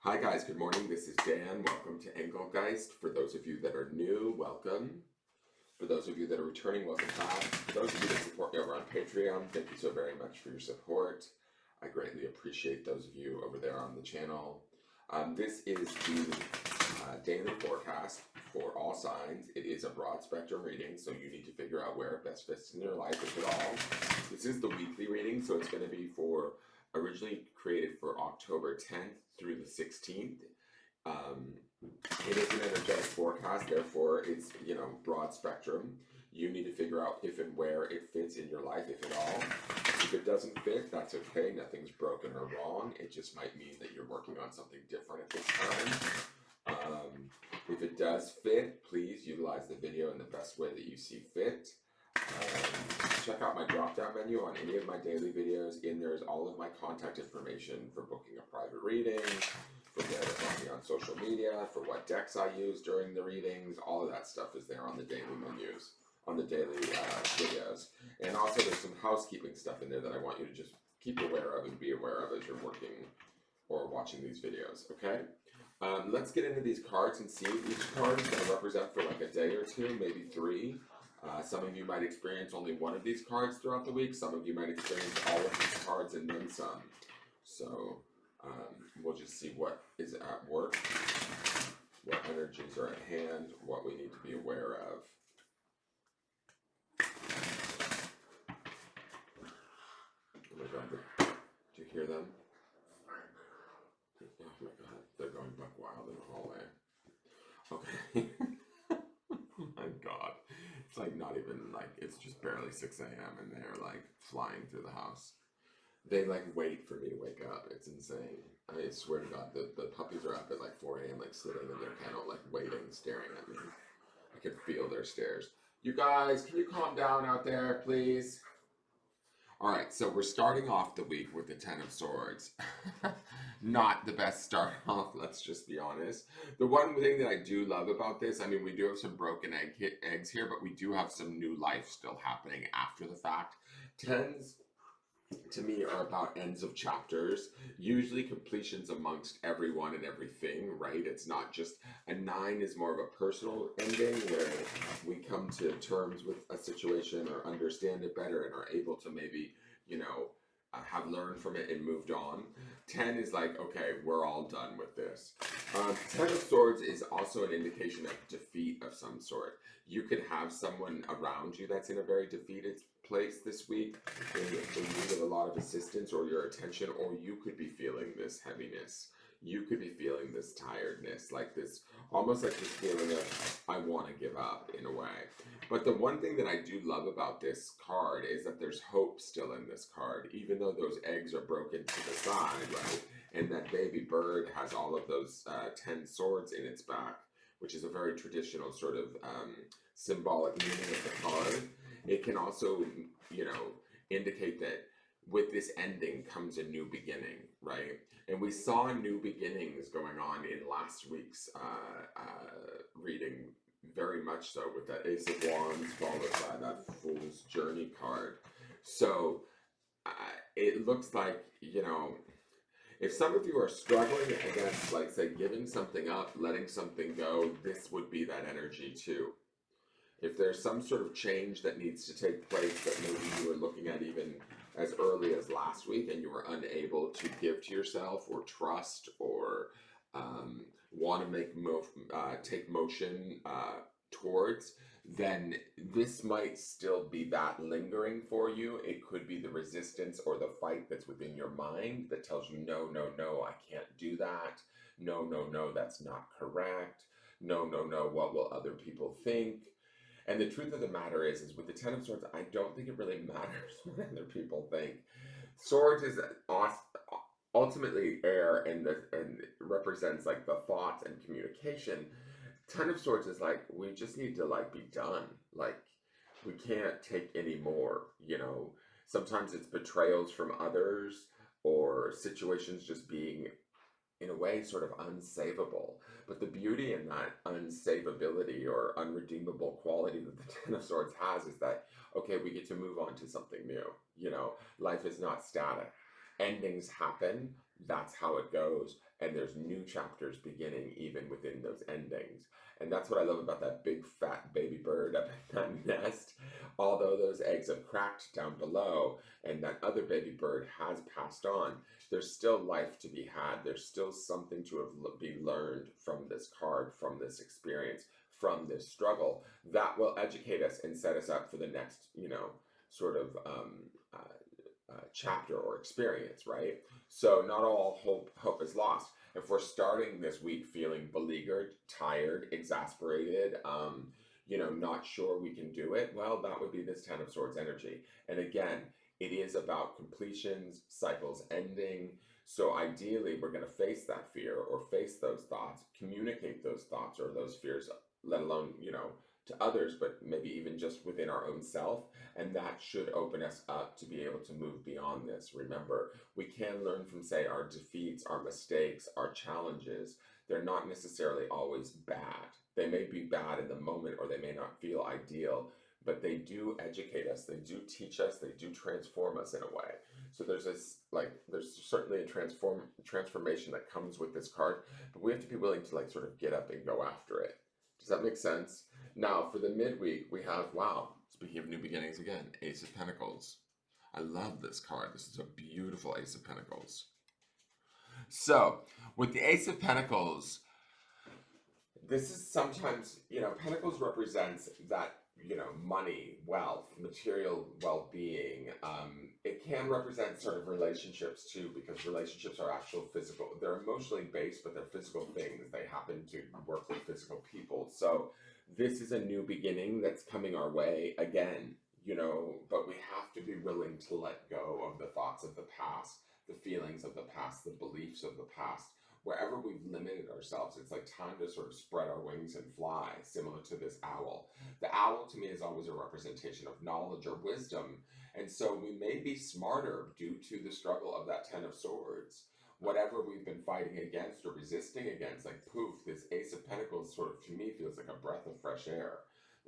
Hi guys, good morning. This is Dan. Welcome to Engelgeist. For those of you that are new, welcome. For those of you that are returning, welcome back. For those of you that support me over on Patreon, thank you so very much for your support. I greatly appreciate those of you over there on the channel. This is the daily forecast for all signs. It is a broad spectrum reading, so you need to figure out where it best fits in your life, if at all. This is the weekly reading, so it's going to be for originally created for October 10th through the 16th. It is an energetic forecast, therefore it's, broad spectrum. You need to figure out if and where it fits in your life, if at all. If it doesn't fit, that's okay. Nothing's broken or wrong. It just might mean that you're working on something different at this time. If it does fit, please utilize the video in the best way that you see fit. Check out my drop-down menu on any of my daily videos. In there is all of my contact information for booking a private reading, for getting to find me on social media, for what decks I use during the readings. All of that stuff is there on the daily menus, on the daily videos. And also there's some housekeeping stuff in there that I want you to just keep aware of and be aware of as you're working or watching these videos, okay? Let's get into these cards and see. Each card is going to represent for like a day or two, maybe three. Some of you might experience only one of these cards throughout the week. Some of you might experience all of these cards and then some. So we'll just see what is at work, what energies are at hand, what we need to be aware of. Oh my God, do you hear them? Oh my God, they're going buck wild in the hallway. Okay. Oh my God. It's like not even like, it's just barely 6 a.m. and they're like flying through the house. They like wait for me to wake up. It's insane. I swear to God, the puppies are up at like 4 a.m. like sitting in their kennel, like waiting, staring at me. I can feel their stares. You guys, can you calm down out there, please? All right, so we're starting off the week with the Ten of Swords. Not the best start off, let's just be honest. The one thing that I do love about this, I mean, we do have some broken eggs here, but we do have some new life still happening after the fact. Tens, to me, are about ends of chapters, usually completions amongst everyone and everything, right? It's not just a 9 is more of a personal ending where we come to terms with a situation or understand it better and are able to maybe, have learned from it and moved on. 10 is like, okay, we're all done with this. 10 of Swords is also an indication of defeat of some sort. You could have someone around you that's in a very defeated place this week in need of a lot of assistance or your attention, or you could be feeling this heaviness. You could be feeling this tiredness, like this, almost like this feeling of, I want to give up in a way. But the one thing that I do love about this card is that there's hope still in this card, even though those eggs are broken to the side, right? And that baby bird has all of those 10 swords in its back, which is a very traditional sort of symbolic meaning of the card. It can also, indicate that with this ending comes a new beginning, right? And we saw new beginnings going on in last week's reading, very much so, with that Ace of Wands followed by that Fool's Journey card. So it looks like, if some of you are struggling against, like, say, giving something up, letting something go, this would be that energy too. If there's some sort of change that needs to take place that maybe you were looking at even as early as last week and you were unable to give to yourself or trust or want to take motion towards, then this might still be that lingering for you. It could be the resistance or the fight that's within your mind that tells you, no, no, no, I can't do that. No, no, no, that's not correct. No, no, no, what will other people think? And the truth of the matter is with the Ten of Swords, I don't think it really matters what other people think. Swords is ultimately air and represents like the thoughts and communication. Ten of Swords is like, we just need to like be done. Like, we can't take any more, Sometimes it's betrayals from others or situations just being in a way sort of unsavable. But the beauty in that unsavability or unredeemable quality that the Ten of Swords has is that, okay, we get to move on to something new. Life is not static. Endings happen. That's how it goes. and there's new chapters beginning even within those endings. And that's what I love about that big fat baby bird up in that nest. Although those eggs have cracked down below and that other baby bird has passed on, there's still life to be had. There's still something to be learned from this card, from this experience, from this struggle that will educate us and set us up for the next, sort of chapter or experience, right? So not all hope is lost. If we're starting this week feeling beleaguered, tired, exasperated, not sure we can do it, well, that would be this Ten of Swords energy. And again, it is about completions, cycles ending. So ideally, we're going to face that fear or face those thoughts, communicate those thoughts or those fears, let alone, to others, but maybe even just within our own self. And that should open us up to be able to move beyond this. Remember, we can learn from, say, our defeats, our mistakes, our challenges. They're not necessarily always bad. They may be bad in the moment or they may not feel ideal, but they do educate us, they do teach us, they do transform us in a way. So there's there's certainly a transformation that comes with this card, but we have to be willing to sort of get up and go after it. Does that make sense? Now, for the midweek, we have, wow, speaking of new beginnings again, Ace of Pentacles. I love this card. This is a beautiful Ace of Pentacles. So, with the Ace of Pentacles, this is sometimes, Pentacles represents that, money, wealth, material well-being. It can represent sort of relationships too, because relationships are actual physical. They're emotionally based, but they're physical things. They happen to work with physical people. So this is a new beginning that's coming our way again, but we have to be willing to let go of the thoughts of the past, the feelings of the past, the beliefs of the past. Wherever we've limited ourselves, it's like time to sort of spread our wings and fly, similar to this owl. The owl to me is always a representation of knowledge or wisdom. And so we may be smarter due to the struggle of that Ten of Swords. Whatever we've been fighting against or resisting against, like poof, this Ace of Pentacles sort of to me feels like a breath of fresh air.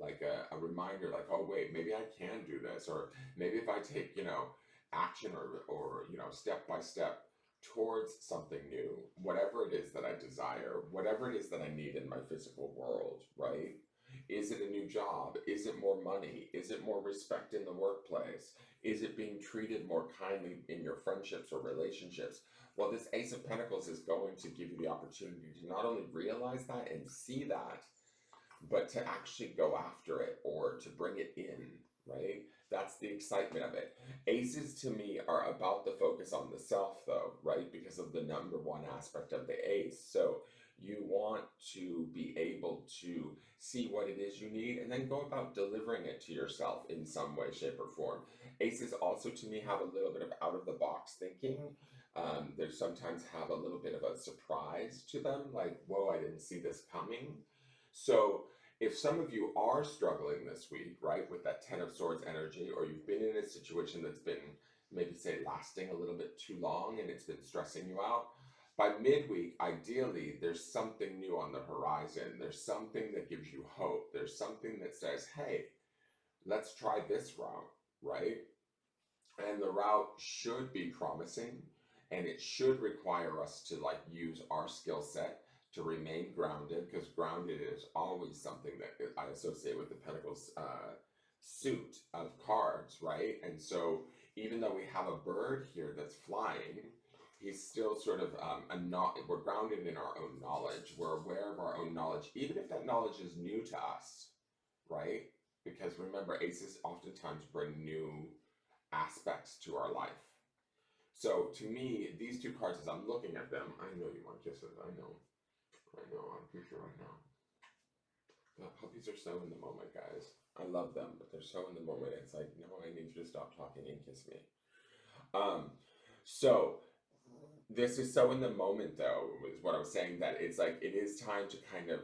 Like a reminder, like, oh wait, maybe I can do this. Or maybe if I take, action or step by step towards something new, whatever it is that I desire, whatever it is that I need in my physical world, right? Is it a new job? Is it more money? Is it more respect in the workplace? Is it being treated more kindly in your friendships or relationships? Well, this Ace of Pentacles is going to give you the opportunity to not only realize that and see that, but to actually go after it or to bring it in, right? That's the excitement of it. Aces to me are about the focus on the self though, right? Because of the number one aspect of the ace. So you want to be able to see what it is you need and then go about delivering it to yourself in some way, shape, or form. Aces also to me have a little bit of out of the box thinking. They sometimes have a little bit of a surprise to them, like, whoa, I didn't see this coming. So if some of you are struggling this week, right, with that Ten of Swords energy, or you've been in a situation that's been maybe say lasting a little bit too long and it's been stressing you out, by midweek, ideally, there's something new on the horizon. There's something that gives you hope. There's something that says, hey, let's try this route, right? And the route should be promising, and it should require us to use our skill set to remain grounded, because grounded is always something that I associate with the Pentacles suit of cards, right? And so even though we have a bird here that's flying, he's still sort of we're grounded in our own knowledge. We're aware of our own knowledge, even if that knowledge is new to us, right? Because remember, aces oftentimes bring new aspects to our life. So to me, these two cards, as I'm looking at them, I know you want kisses. I know, I'm pretty sure I know. The puppies are so in the moment, guys. I love them, but they're so in the moment. It's like, no, I need you to stop talking and kiss me. So this is so in the moment, though, is what I was saying, that it's like it is time to kind of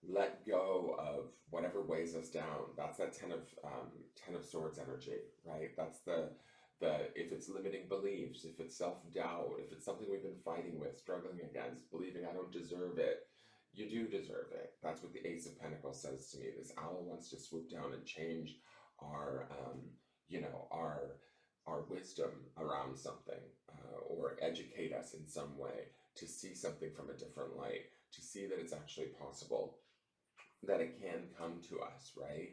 let go of whatever weighs us down. That's that Ten of Swords energy, right? That's the if it's limiting beliefs, if it's self-doubt, if it's something we've been fighting with, struggling against, believing I don't deserve it. You do deserve it. That's what the Ace of Pentacles says to me. This owl wants to swoop down and change our, our wisdom around something, or educate us in some way to see something from a different light, to see that it's actually possible, that it can come to us, right?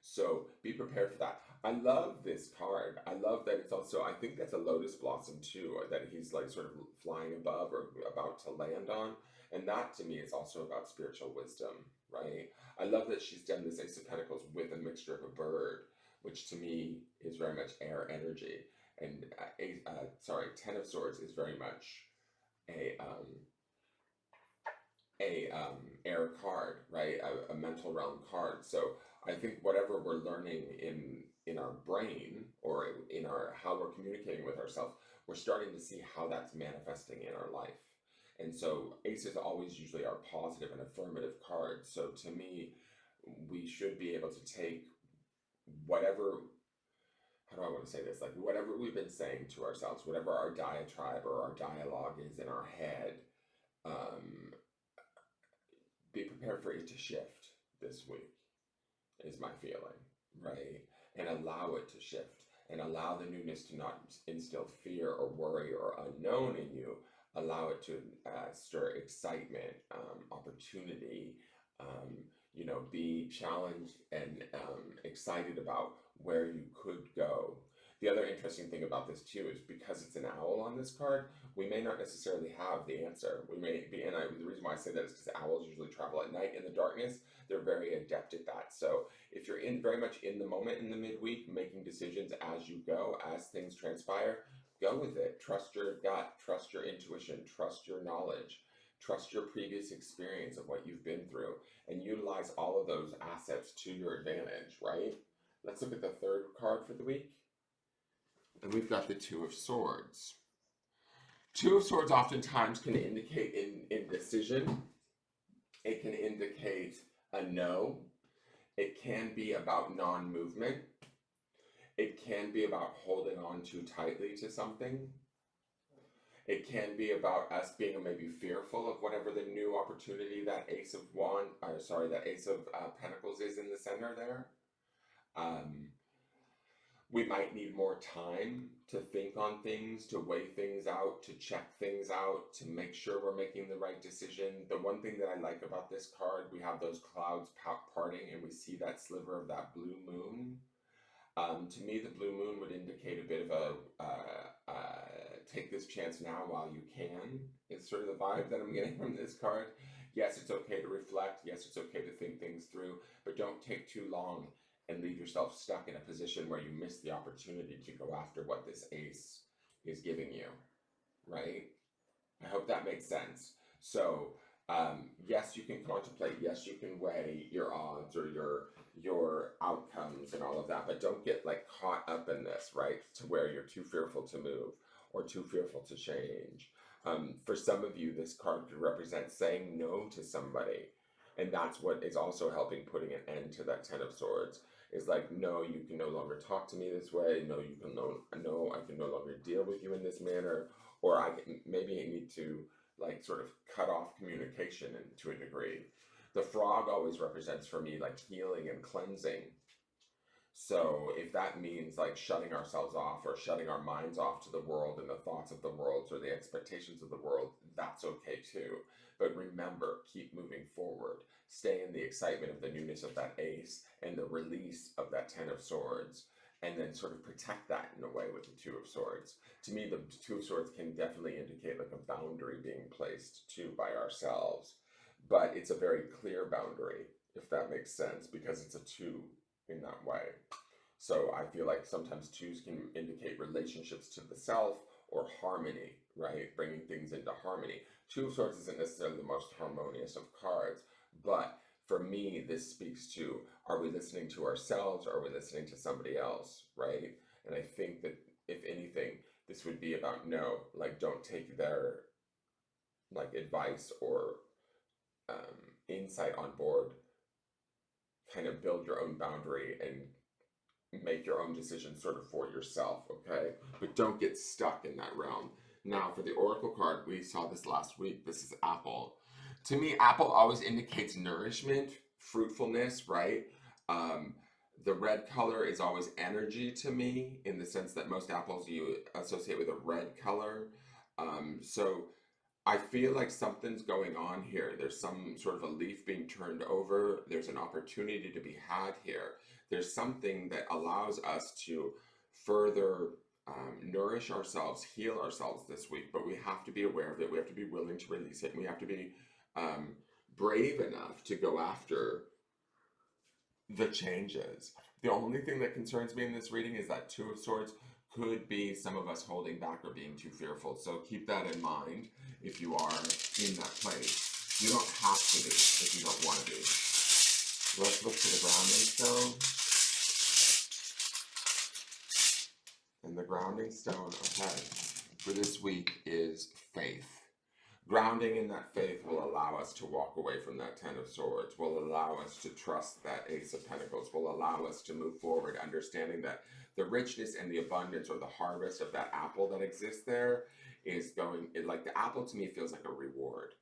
So be prepared for that. I love this card. I love that it's also, I think that's a lotus blossom too, that he's like sort of flying above or about to land on. And that to me is also about spiritual wisdom, right? I love that she's done this Ace of Pentacles with a mixture of a bird, which to me is very much air energy. And Ten of Swords is very much a air card, right? A mental realm card. So I think whatever we're learning in our brain or in our how we're communicating with ourselves, we're starting to see how that's manifesting in our life. And so Ace is always usually our positive and affirmative card. So to me, we should be able to take whatever, how do I want to say this? Like whatever we've been saying to ourselves, whatever our diatribe or our dialogue is in our head, um, be prepared for it to shift this week, is my feeling, right? And allow it to shift and allow the newness to not instill fear or worry or unknown in you. Allow it to stir excitement, opportunity, be challenged and excited about where you could go. The other interesting thing about this too is because it's an owl on this card, we may not necessarily have the answer. We may be, and the reason why I say that is because owls usually travel at night in the darkness. They're very adept at that. So if you're in very much in the moment in the midweek, making decisions as you go, as things transpire, go with it. Trust your gut, trust your intuition, trust your knowledge, trust your previous experience of what you've been through, and utilize all of those assets to your advantage, right? Let's look at the third card for the week. And we've got the Two of Swords. Two of Swords oftentimes can indicate indecision. It can indicate a no. It can be about non-movement. It can be about holding on too tightly to something. It can be about us being maybe fearful of whatever the new opportunity that Ace of Pentacles is in the center there. We might need more time to think on things, to weigh things out, to check things out, to make sure we're making the right decision. The one thing that I like about this card, we have those clouds parting and we see that sliver of that blue moon. To me, the blue moon would indicate a bit of a take this chance now while you can. It's sort of the vibe that I'm getting from this card. Yes, it's okay to reflect. Yes, it's okay to think things through, but don't take too long and leave yourself stuck in a position where you miss the opportunity to go after what this ace is giving you, right? I hope that makes sense. So, yes, you can contemplate. Yes, you can weigh your odds or your outcomes and all of that, but don't get like caught up in this, right? To where you're too fearful to move or too fearful to change. For some of you, this card could represent saying no to somebody, and that's what is also helping putting an end to that Ten of Swords. Is like, no, you can no longer talk to me this way. No, you can no, I can no longer deal with you in this manner, or maybe I need to like sort of cut off communication to a degree. The frog always represents for me like healing and cleansing. So if that means like shutting ourselves off or shutting our minds off to the world and the thoughts of the world or the expectations of the world, that's okay too. But remember, keep moving forward. Stay in the excitement of the newness of that ace and the release of that Ten of Swords, and then sort of protect that in a way with the Two of Swords. To me, the Two of Swords can definitely indicate like a boundary being placed too by ourselves. But it's a very clear boundary, if that makes sense, because it's a two in that way. So I feel like sometimes twos can indicate relationships to the self or harmony, right? Bringing things into harmony. Two of Swords isn't necessarily the most harmonious of cards, but for me, this speaks to, are we listening to ourselves or are we listening to somebody else, right? And I think that if anything, this would be about no, like don't take their like advice or insight on board. Kind of build your own boundary and make your own decisions sort of for yourself, okay? But don't get stuck in that realm. Now, for the Oracle card, we saw this last week. This is Apple. To me, Apple always indicates nourishment, fruitfulness, right? The red color is always energy to me in the sense that most apples you associate with a red color. So I feel like something's going on here. There's some sort of a leaf being turned over. There's an opportunity to be had here. There's something that allows us to further nourish ourselves, heal ourselves this week, but we have to be aware of it. We have to be willing to release it. And we have to be um, brave enough to go after the changes. The only thing that concerns me in this reading is that Two of Swords could be some of us holding back or being too fearful. So keep that in mind if you are in that place. You don't have to be if you don't want to be. Let's look for the grounding stone. And the grounding stone, okay, for this week is faith. Grounding in that faith will allow us to walk away from that Ten of Swords, will allow us to trust that Ace of Pentacles, will allow us to move forward, understanding that the richness and the abundance or the harvest of that apple that exists there is going, like the apple to me feels like a reward,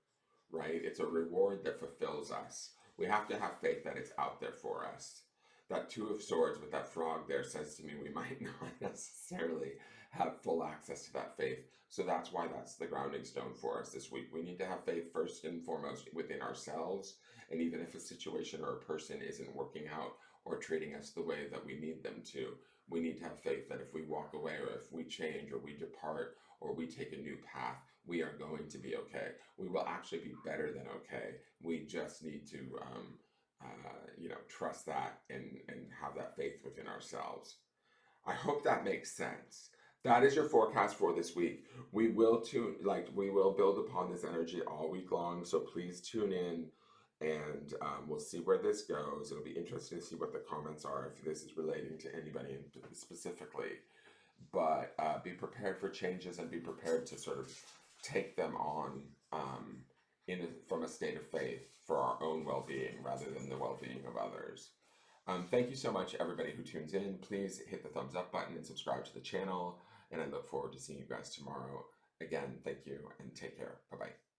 right? It's a reward that fulfills us. We have to have faith that it's out there for us. That Two of Swords with that frog there says to me we might not necessarily have full access to that faith. So that's why that's the grounding stone for us this week. We need to have faith first and foremost within ourselves. And even if a situation or a person isn't working out or treating us the way that we need them to, we need to have faith that if we walk away or if we change or we depart or we take a new path, we are going to be okay. We will actually be better than okay. We just need to, trust that and have that faith within ourselves. I hope that makes sense. That is your forecast for this week. We will build upon this energy all week long. So please tune in, and we'll see where this goes. It'll be interesting to see what the comments are if this is relating to anybody specifically. But be prepared for changes and be prepared to sort of take them on from a state of faith for our own well-being rather than the well-being of others. Thank you so much, everybody who tunes in. Please hit the thumbs up button and subscribe to the channel. And I look forward to seeing you guys tomorrow. Again, thank you and take care. Bye-bye.